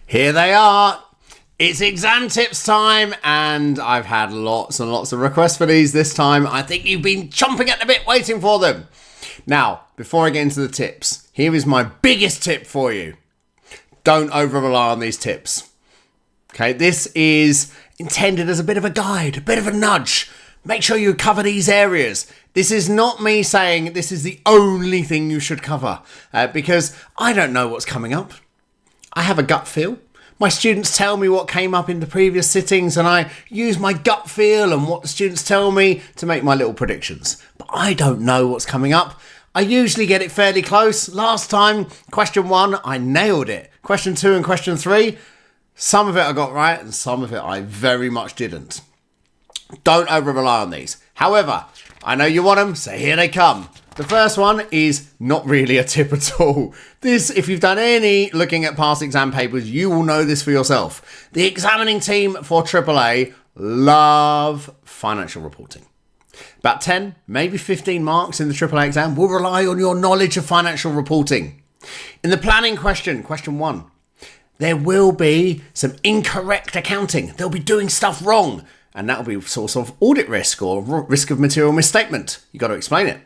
Here they are. It's exam tips time, and I've had lots and lots of requests for these this time. I think you've been chomping at the bit waiting for them. Now, before I get into the tips, here is my biggest tip for you. Don't over rely on these tips. Okay, this is intended as a bit of a guide, a bit of a nudge. Make sure you cover these areas. This is not me saying this is the only thing you should cover, because I don't know what's coming up. I have a gut feel. My students tell me what came up in the previous sittings, and I use my gut feel and what the students tell me to make my little predictions. But I don't know what's coming up. I usually get it fairly close. Last time, question 1, I nailed it. Question 2 and question 3, some of it I got right and some of it I very much didn't. Don't over rely on these. However, I know you want them, so here they come. The first one is not really a tip at all. This, if you've done any looking at past exam papers, you will know this for yourself. The examining team for AAA love financial reporting. About 10, maybe 15 marks in the AAA exam will rely on your knowledge of financial reporting. In the planning question, question 1, there will be some incorrect accounting. They'll be doing stuff wrong, and that will be a source of audit risk or risk of material misstatement. You've got to explain it.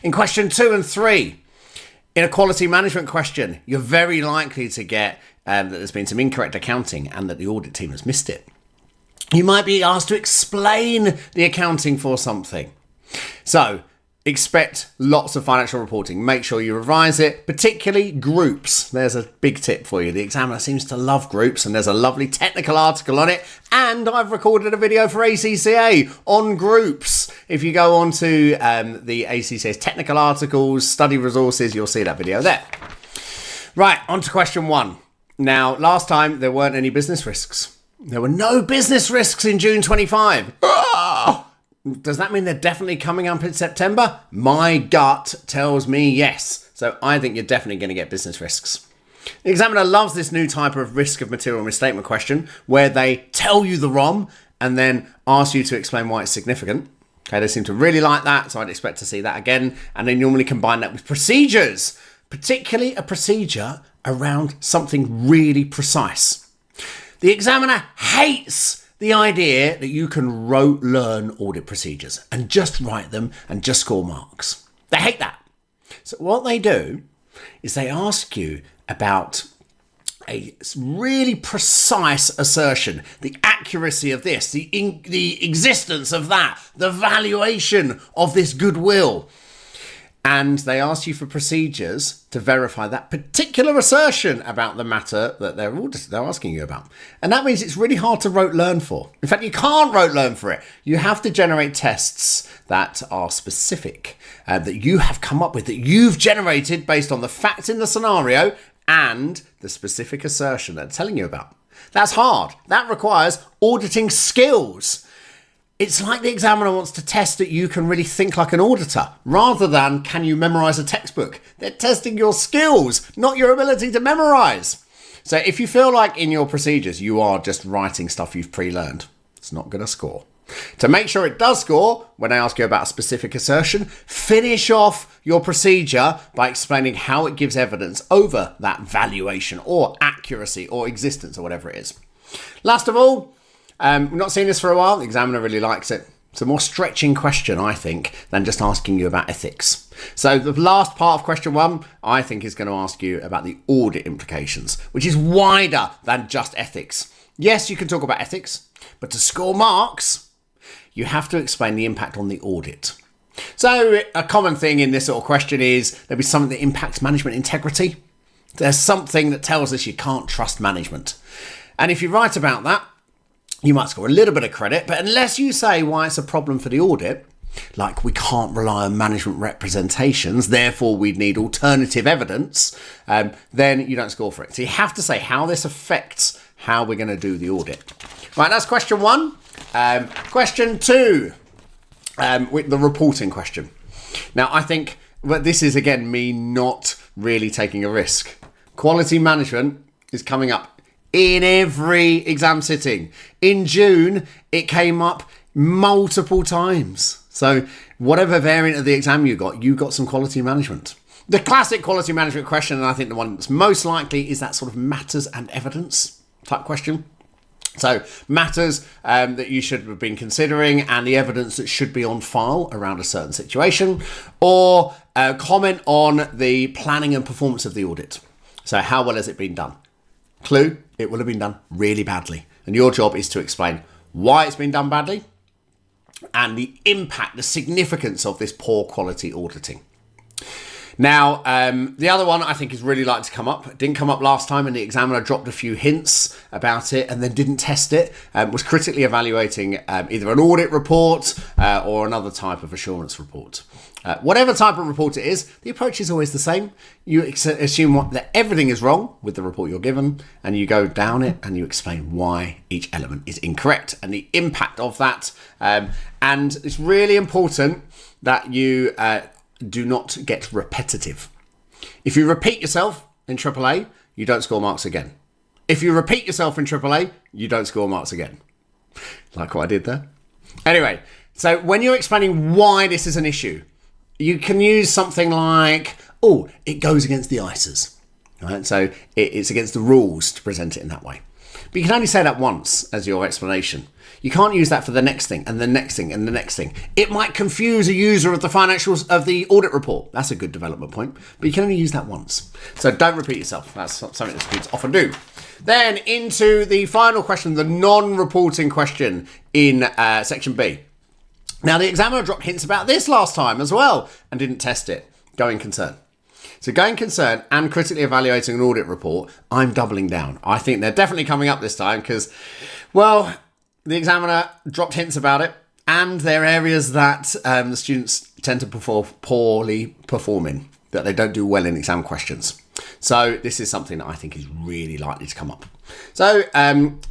In question 2 and 3, in a quality management question, you're very likely to get that there's been some incorrect accounting and that the audit team has missed it. You might be asked to explain the accounting for something. So, expect lots of financial reporting. Make sure you revise it, particularly groups. There's a big tip for you. The examiner seems to love groups, and there's a lovely technical article on it. And I've recorded a video for ACCA on groups. If you go on to the ACCA's technical articles, study resources, you'll see that video there. Right, on to question 1. Now, last time there weren't any business risks. There were no business risks in June 25. Does that mean they're definitely coming up in September? My gut tells me yes. So I think you're definitely going to get business risks. The examiner loves this new type of risk of material misstatement question where they tell you the ROM and then ask you to explain why it's significant. Okay, they seem to really like that, so I'd expect to see that again. And they normally combine that with procedures, particularly a procedure around something really precise. The examiner hates the idea that you can rote learn audit procedures and just write them and just score marks. They hate that. So what they do is they ask you about a really precise assertion, the accuracy of this, the existence of that, the valuation of this goodwill. And they ask you for procedures to verify that particular assertion about the matter that they're asking you about. And that means it's really hard to rote learn for. In fact, you can't rote learn for it. You have to generate tests that are specific, that you have come up with, that you've generated based on the facts in the scenario and the specific assertion they're telling you about. That's hard. That requires auditing skills. It's like the examiner wants to test that you can really think like an auditor, rather than can you memorize a textbook. They're testing your skills, not your ability to memorize. So if you feel like in your procedures you are just writing stuff you've pre-learned, it's not going to score. To make sure it does score, when I ask you about a specific assertion, finish off your procedure by explaining how it gives evidence over that valuation or accuracy or existence or whatever it is. Last of all, we've not seen this for a while. The examiner really likes it. It's a more stretching question, I think, than just asking you about ethics. So the last part of question 1, I think, is going to ask you about the audit implications, which is wider than just ethics. Yes, you can talk about ethics, but to score marks, you have to explain the impact on the audit. So a common thing in this sort of question is there'll be something that impacts management integrity. There's something that tells us you can't trust management. And if you write about that, you might score a little bit of credit, but unless you say why it's a problem for the audit, like we can't rely on management representations, therefore we'd need alternative evidence, then you don't score for it. So you have to say how this affects how we're going to do the audit. Right, that's question 1. Question 2, with the reporting question. Now, I think this is, again, me not really taking a risk. Quality management is coming up in every exam sitting. In June, it came up multiple times. So whatever variant of the exam you got some quality management. The classic quality management question, and I think the one that's most likely, is that sort of matters and evidence. type question. So matters that you should have been considering and the evidence that should be on file around a certain situation, or comment on the planning and performance of the audit. So how well has it been done? Clue, it will have been done really badly. And your job is to explain why it's been done badly and the impact, the significance of this poor quality auditing. Now, the other one I think is really likely to come up. It didn't come up last time, and the examiner dropped a few hints about it and then didn't test it. Was critically evaluating either an audit report or another type of assurance report. Whatever type of report it is, the approach is always the same. You assume that everything is wrong with the report you're given, and you go down it and you explain why each element is incorrect and the impact of that. And it's really important that you do not get repetitive. If you repeat yourself in AAA, you don't score marks again. If you repeat yourself in AAA, you don't score marks again. Like what I did there. Anyway, so when you're explaining why this is an issue, you can use something like, oh, it goes against the ISAs. Right? So it's against the rules to present it in that way. But you can only say that once as your explanation. You can't use that for the next thing and the next thing and the next thing. It might confuse a user of the financials of the audit report. That's a good development point, but you can only use that once. So don't repeat yourself. That's something that students often do. Then into the final question, the non-reporting question in section B. Now the examiner dropped hints about this last time as well and didn't test it. Going concern. So going concern and critically evaluating an audit report, I'm doubling down. I think they're definitely coming up this time because, well, the examiner dropped hints about it, and there are areas that the students tend to poorly perform in, that they don't do well in exam questions. So this is something that I think is really likely to come up. So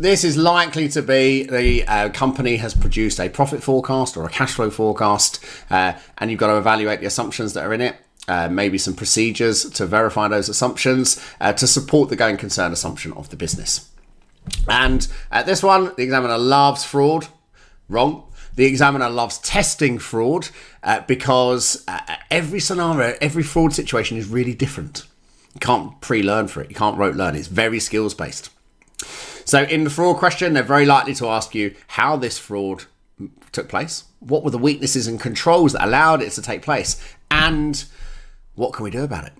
this is likely to be the company has produced a profit forecast or a cash flow forecast, and you've got to evaluate the assumptions that are in it. Maybe some procedures to verify those assumptions to support the going concern assumption of the business. And at this one, the examiner loves fraud. Wrong. The examiner loves testing fraud because every scenario, every fraud situation is really different. You can't pre-learn for it. You can't rote learn. It's very skills-based. So in the fraud question, they're very likely to ask you how this fraud took place. What were the weaknesses and controls that allowed it to take place? And what can we do about it?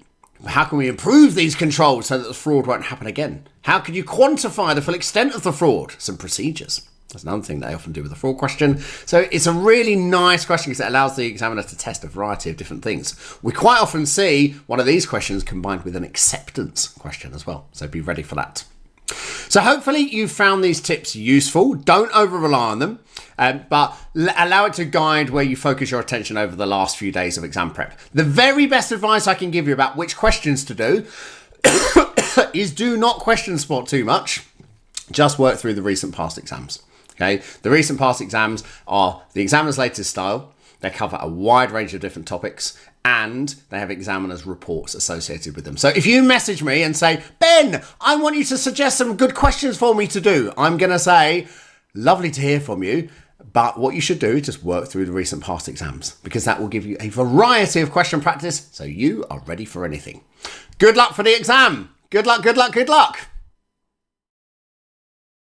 How can we improve these controls so that the fraud won't happen again? How can you quantify the full extent of the fraud? Some procedures. That's another thing they often do with the fraud question. So it's a really nice question because it allows the examiner to test a variety of different things. We quite often see one of these questions combined with an acceptance question as well. So be ready for that. So hopefully you've found these tips useful. Don't over-rely on them, but allow it to guide where you focus your attention over the last few days of exam prep. The very best advice I can give you about which questions to do is do not question spot too much. Just work through the recent past exams. Okay, the recent past exams are the examiner's latest style. They cover a wide range of different topics, and they have examiners' reports associated with them. So if you message me and say, Ben, I want you to suggest some good questions for me to do, I'm going to say, lovely to hear from you. But what you should do is just work through the recent past exams, because that will give you a variety of question practice so you are ready for anything. Good luck for the exam. Good luck, good luck, good luck.